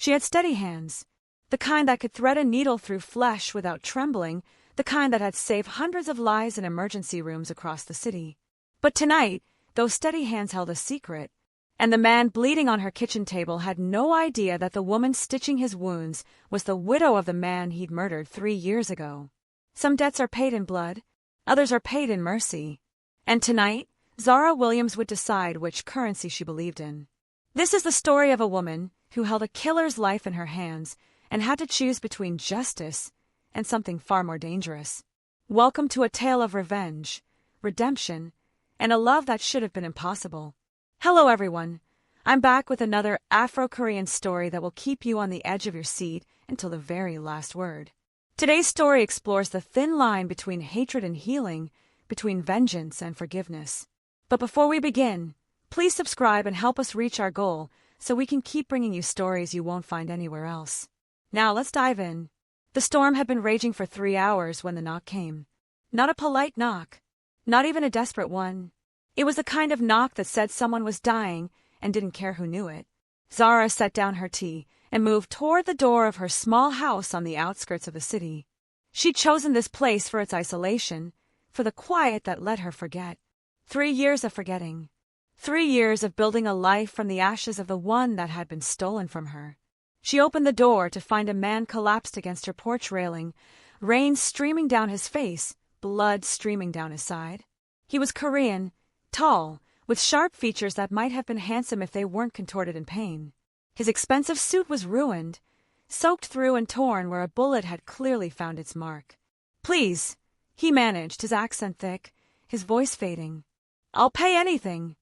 She had steady hands, the kind that could thread a needle through flesh without trembling, the kind that had saved hundreds of lives in emergency rooms across the city. But tonight, those steady hands held a secret, and the man bleeding on her kitchen table had no idea that the woman stitching his wounds was the widow of the man he'd murdered 3 years ago. Some debts are paid in blood, others are paid in mercy. And tonight, Zara Williams would decide which currency she believed in. This is the story of a woman who held a killer's life in her hands and had to choose between justice and something far more dangerous. Welcome to a tale of revenge, redemption, and a love that should have been impossible. Hello everyone, I'm back with another Afro-Korean story that will keep you on the edge of your seat until the very last word. Today's story explores the thin line between hatred and healing, between vengeance and forgiveness. But before we begin, please subscribe and help us reach our goal so we can keep bringing you stories you won't find anywhere else. Now let's dive in. The storm had been raging for 3 hours when the knock came. Not a polite knock, not even a desperate one. It was the kind of knock that said someone was dying and didn't care who knew it. Zara set down her tea and moved toward the door of her small house on the outskirts of the city. She'd chosen this place for its isolation, for the quiet that let her forget. 3 years of forgetting. 3 years of building a life from the ashes of the one that had been stolen from her. She opened the door to find a man collapsed against her porch railing, rain streaming down his face, blood streaming down his side. He was Korean, tall, with sharp features that might have been handsome if they weren't contorted in pain. His expensive suit was ruined, soaked through and torn where a bullet had clearly found its mark. "Please," he managed, his accent thick, his voice fading. "I'll pay anything."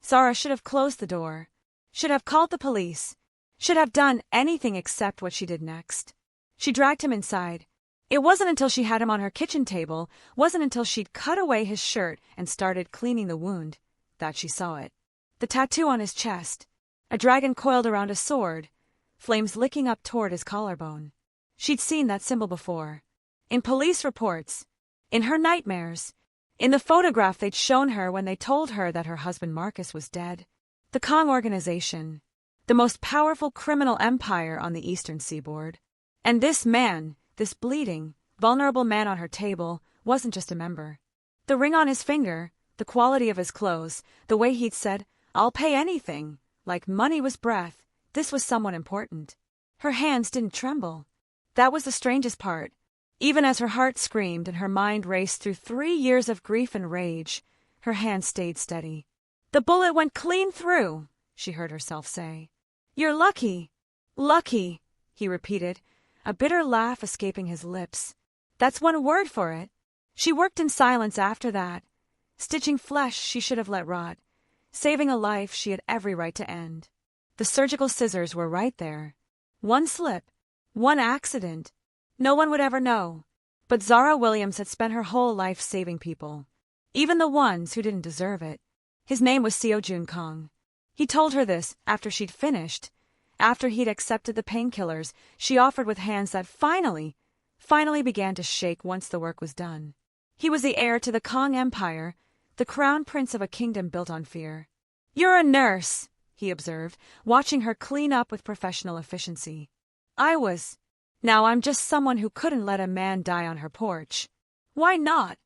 Zara should have closed the door, should have called the police, should have done anything except what she did next. She dragged him inside. It wasn't until she had him on her kitchen table, wasn't until she'd cut away his shirt and started cleaning the wound, that she saw it. The tattoo on his chest, a dragon coiled around a sword, flames licking up toward his collarbone. She'd seen that symbol before. In police reports, in her nightmares, in the photograph they'd shown her when they told her that her husband Marcus was dead. The Kong organization, the most powerful criminal empire on the eastern seaboard. And this man, this bleeding, vulnerable man on her table, wasn't just a member. The ring on his finger, the quality of his clothes, the way he'd said, "I'll pay anything," like money was breath, this was someone important. Her hands didn't tremble. That was the strangest part. Even as her heart screamed and her mind raced through 3 years of grief and rage, her hands stayed steady. "The bullet went clean through," she heard herself say. "You're lucky." "Lucky," he repeated, a bitter laugh escaping his lips. "That's one word for it." She worked in silence after that, stitching flesh she should have let rot, saving a life she had every right to end. The surgical scissors were right there. One slip, one accident. No one would ever know. But Zara Williams had spent her whole life saving people, even the ones who didn't deserve it. His name was Seo Kong. He told her this after she'd finished. After he'd accepted the painkillers she offered with hands that finally began to shake once the work was done. He was the heir to the Kong Empire, the crown prince of a kingdom built on fear. "You're a nurse," he observed, watching her clean up with professional efficiency. "I was. Now I'm just someone who couldn't let a man die on her porch." "Why not?"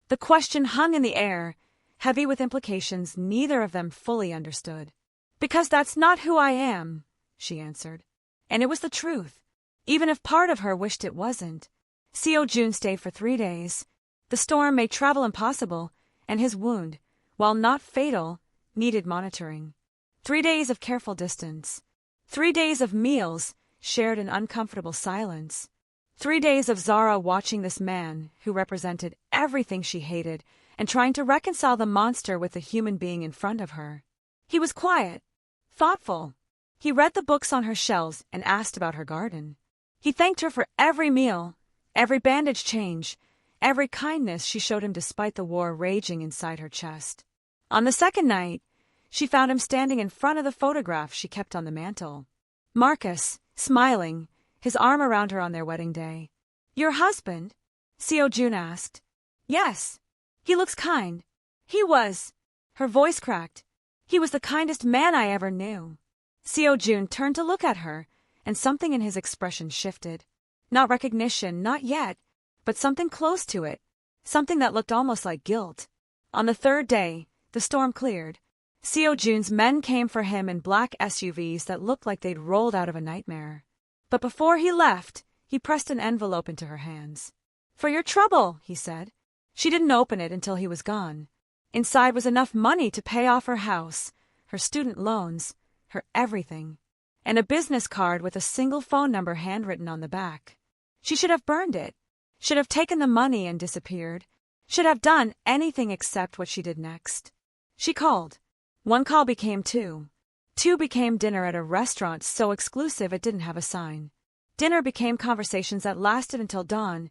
The question hung in the air, heavy with implications neither of them fully understood. "Because that's not who I am," she answered. And it was the truth, even if part of her wished it wasn't. Seo stayed for 3 days. The storm made travel impossible, and his wound, while not fatal, needed monitoring. 3 days of careful distance. 3 days of meals shared in uncomfortable silence. 3 days of Zara watching this man who represented everything she hated and trying to reconcile the monster with the human being in front of her. He was quiet, thoughtful. He read the books on her shelves and asked about her garden. He thanked her for every meal, every bandage change, every kindness she showed him despite the war raging inside her chest. On the second night, she found him standing in front of the photograph she kept on the mantel. Marcus, smiling, his arm around her on their wedding day. "Your husband?" Seo asked. "Yes. He looks kind." "He was." Her voice cracked. "He was the kindest man I ever knew." Seo turned to look at her, and something in his expression shifted. Not recognition, not yet, but something close to it, something that looked almost like guilt. On the third day, the storm cleared. Seoju's men came for him in black SUVs that looked like they'd rolled out of a nightmare. But before he left, he pressed an envelope into her hands. "For your trouble," he said. She didn't open it until he was gone. Inside was enough money to pay off her house, her student loans, her everything, and a business card with a single phone number handwritten on the back. She should have burned it, should have taken the money and disappeared, should have done anything except what she did next. She called. One call became two. Two became dinner at a restaurant so exclusive it didn't have a sign. Dinner became conversations that lasted until dawn,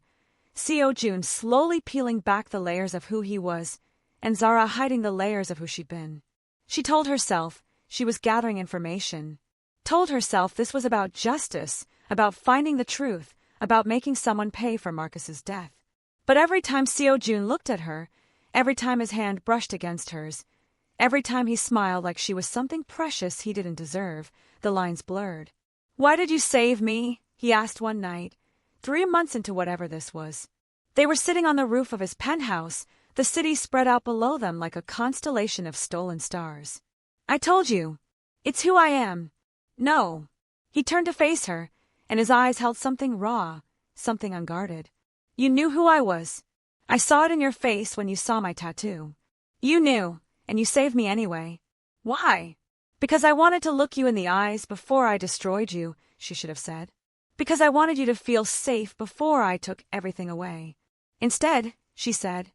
Seojun slowly peeling back the layers of who he was, and Zara hiding the layers of who she'd been. She told herself she was gathering information, told herself this was about justice, about finding the truth, about making someone pay for Marcus's death. But every time Seojun looked at her, every time his hand brushed against hers, every time he smiled like she was something precious he didn't deserve, the lines blurred. "Why did you save me?" he asked one night, 3 months into whatever this was. They were sitting on the roof of his penthouse, the city spread out below them like a constellation of stolen stars. "I told you. It's who I am." "No." He turned to face her, and his eyes held something raw, something unguarded. "You knew who I was. I saw it in your face when you saw my tattoo. You knew, and you saved me anyway." "Why?" "Because I wanted to look you in the eyes before I destroyed you," she should have said. "Because I wanted you to feel safe before I took everything away." Instead, she said,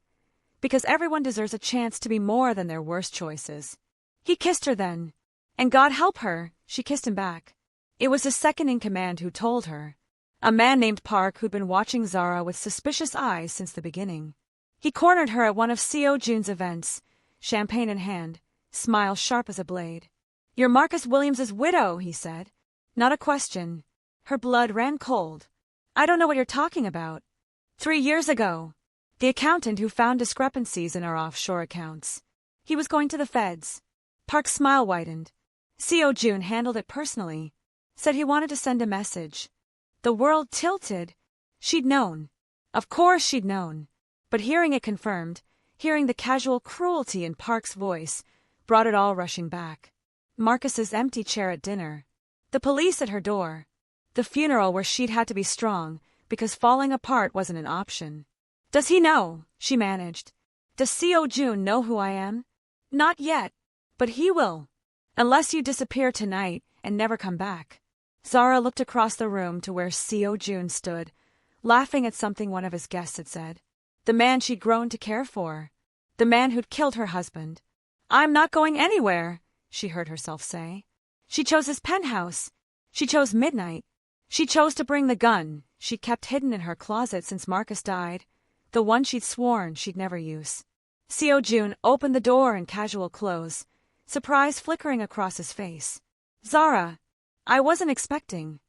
"Because everyone deserves a chance to be more than their worst choices." He kissed her then. And God help her, she kissed him back. It was his second-in-command who told her. A man named Park who'd been watching Zara with suspicious eyes since the beginning. He cornered her at one of Seojun's events, champagne in hand, smile sharp as a blade. "You're Marcus Williams's widow," he said. Not a question. Her blood ran cold. "I don't know what you're talking about." 3 years ago. The accountant who found discrepancies in our offshore accounts. He was going to the feds. Park's smile widened. Seojun handled it personally. Said he wanted to send a message. The world tilted. She'd known. Of course she'd known. But hearing it confirmed, hearing the casual cruelty in Park's voice, brought it all rushing back. Marcus's empty chair at dinner. The police at her door. The funeral where she'd had to be strong, because falling apart wasn't an option. "Does he know?" she managed. "Does Seojun know who I am?" "Not yet. But he will. Unless you disappear tonight and never come back." Zara looked across the room to where Seojun stood, laughing at something one of his guests had said. The man she'd grown to care for. The man who'd killed her husband. "I'm not going anywhere," she heard herself say. She chose his penthouse. She chose midnight. She chose to bring the gun she'd kept hidden in her closet since Marcus died, the one she'd sworn she'd never use. Seojun opened the door in casual clothes, surprise flickering across his face. "Zara, I wasn't expecting."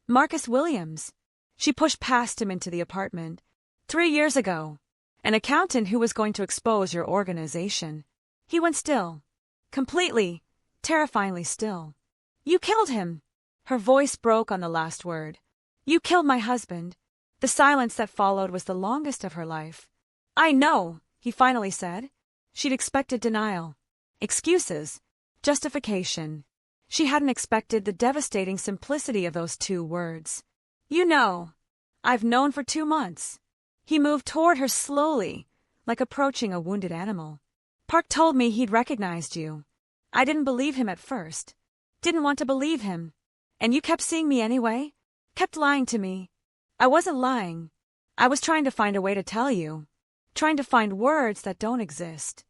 "Marcus Williams." She pushed past him into the apartment. 3 years ago. An accountant who was going to expose your organization. He went still. Completely, terrifyingly still. "You killed him." Her voice broke on the last word. "You killed my husband." The silence that followed was the longest of her life. "I know," he finally said. She'd expected denial. Excuses. Justification. She hadn't expected the devastating simplicity of those 2 words. "You know. I've known for 2 months." He moved toward her slowly, like approaching a wounded animal. "Park told me he'd recognized you. I didn't believe him at first. Didn't want to believe him. And you kept seeing me anyway? Kept lying to me." "I wasn't lying. I was trying to find a way to tell you. Trying to find words that don't exist."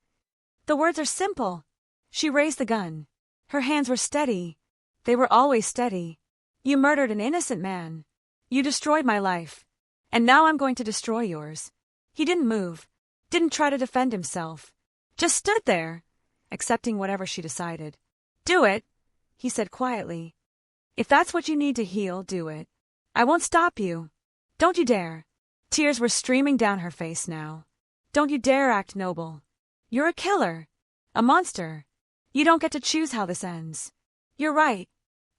"The words are simple." She raised the gun. Her hands were steady. They were always steady. "You murdered an innocent man. You destroyed my life. And now I'm going to destroy yours." He didn't move. Didn't try to defend himself. Just stood there, accepting whatever she decided. "Do it," he said quietly. "If that's what you need to heal, do it. I won't stop you. Don't you dare." Tears were streaming down her face now. "Don't you dare act noble. You're a killer. A monster. You don't get to choose how this ends." "You're right.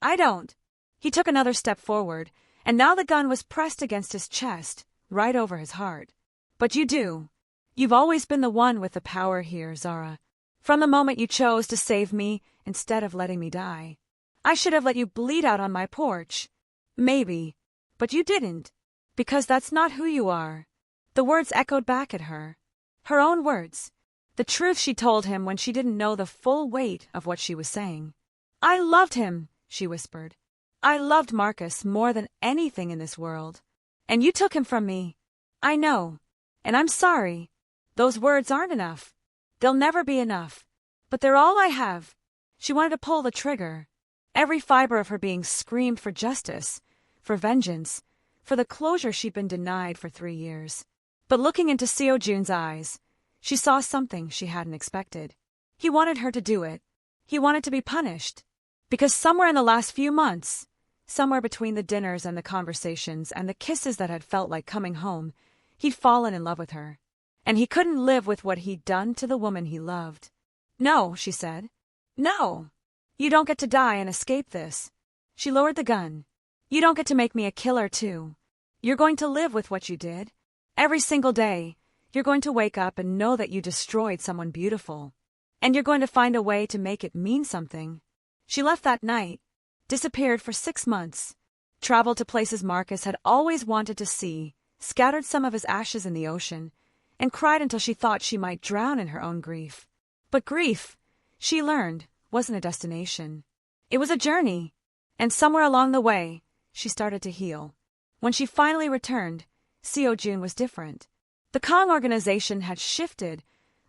I don't." He took another step forward, and now the gun was pressed against his chest, right over his heart. But you do. You've always been the one with the power here, Zara. From the moment you chose to save me instead of letting me die. I should have let you bleed out on my porch. Maybe. But you didn't. Because that's not who you are. The words echoed back at her. Her own words. The truth she told him when she didn't know the full weight of what she was saying. I loved him, she whispered. I loved Marcus more than anything in this world. And you took him from me. I know. And I'm sorry. Those words aren't enough. They'll never be enough. But they're all I have. She wanted to pull the trigger. Every fiber of her being screamed for justice, for vengeance, for the closure she'd been denied for 3 years. But looking into Seo Jun's eyes, she saw something she hadn't expected. He wanted her to do it. He wanted to be punished. Because somewhere in the last few months, somewhere between the dinners and the conversations and the kisses that had felt like coming home, he'd fallen in love with her. And he couldn't live with what he'd done to the woman he loved. No, she said. No. You don't get to die and escape this. She lowered the gun. You don't get to make me a killer, too. You're going to live with what you did. Every single day, you're going to wake up and know that you destroyed someone beautiful. And you're going to find a way to make it mean something. She left that night, disappeared for 6 months, traveled to places Marcus had always wanted to see, scattered some of his ashes in the ocean, and cried until she thought she might drown in her own grief. But grief, she learned, wasn't a destination. It was a journey. And somewhere along the way, she started to heal. When she finally returned, Seo Jun was different. The Kong organization had shifted,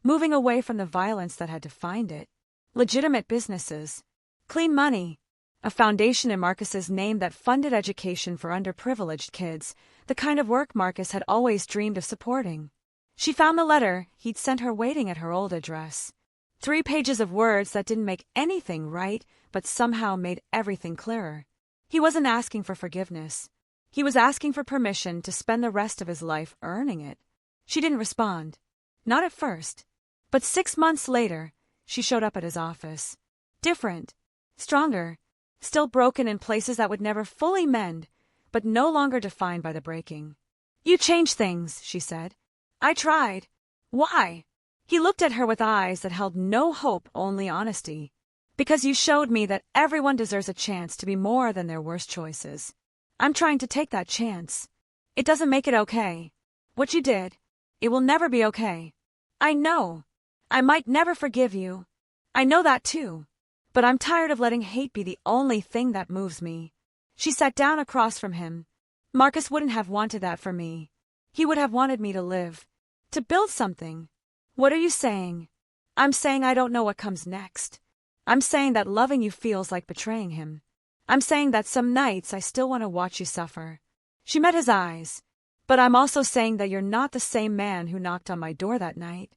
moving away from the violence that had defined it. Legitimate businesses, clean money, a foundation in Marcus's name that funded education for underprivileged kids, the kind of work Marcus had always dreamed of supporting. She found the letter he'd sent her waiting at her old address. 3 pages of words that didn't make anything right, but somehow made everything clearer. He wasn't asking for forgiveness. He was asking for permission to spend the rest of his life earning it. She didn't respond. Not at first. But 6 months later, she showed up at his office. Different. Stronger. Still broken in places that would never fully mend, but no longer defined by the breaking. You changed things, she said. I tried. Why? He looked at her with eyes that held no hope, only honesty. Because you showed me that everyone deserves a chance to be more than their worst choices. I'm trying to take that chance. It doesn't make it okay. What you did, it will never be okay. I know. I might never forgive you. I know that too. But I'm tired of letting hate be the only thing that moves me. She sat down across from him. Marcus wouldn't have wanted that for me. He would have wanted me to live. To build something. What are you saying? I'm saying I don't know what comes next. I'm saying that loving you feels like betraying him. I'm saying that some nights I still want to watch you suffer. She met his eyes. But I'm also saying that you're not the same man who knocked on my door that night.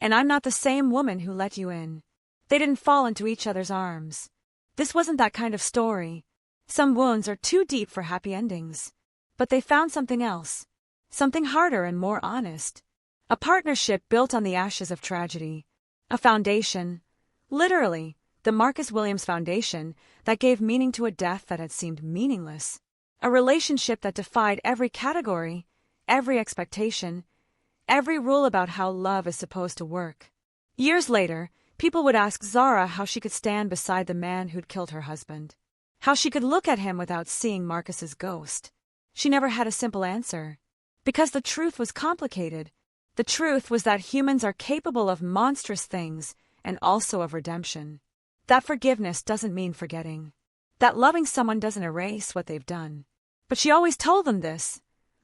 And I'm not the same woman who let you in. They didn't fall into each other's arms. This wasn't that kind of story. Some wounds are too deep for happy endings. But they found something else. Something harder and more honest. A partnership built on the ashes of tragedy. A foundation. Literally, the Marcus Williams Foundation that gave meaning to a death that had seemed meaningless. A relationship that defied every category, every expectation, every rule about how love is supposed to work. Years later, people would ask Zara how she could stand beside the man who'd killed her husband. How she could look at him without seeing Marcus's ghost. She never had a simple answer. Because the truth was complicated. The truth was that humans are capable of monstrous things and also of redemption. That forgiveness doesn't mean forgetting. That loving someone doesn't erase what they've done. But she always told them this.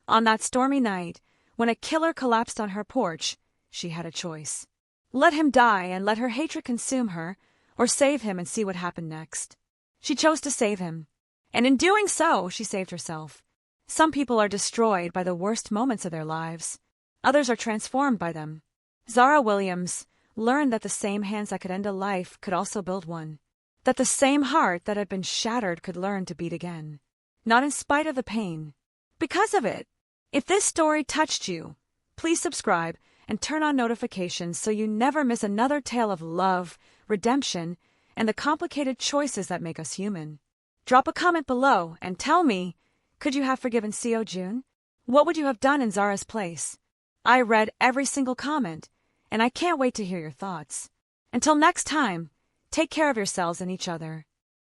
On that stormy night, when a killer collapsed on her porch, she had a choice. Let him die and let her hatred consume her, or save him and see what happened next. She chose to save him. And in doing so, she saved herself. Some people are destroyed by the worst moments of their lives. Others are transformed by them. Zara Williams learned that the same hands that could end a life could also build one. That the same heart that had been shattered could learn to beat again. Not in spite of the pain. Because of it. If this story touched you, please subscribe and turn on notifications so you never miss another tale of love, redemption, and the complicated choices that make us human. Drop a comment below and tell me, could you have forgiven Seo Jun? What would you have done in Zara's place? I read every single comment, and I can't wait to hear your thoughts. Until next time, take care of yourselves and each other.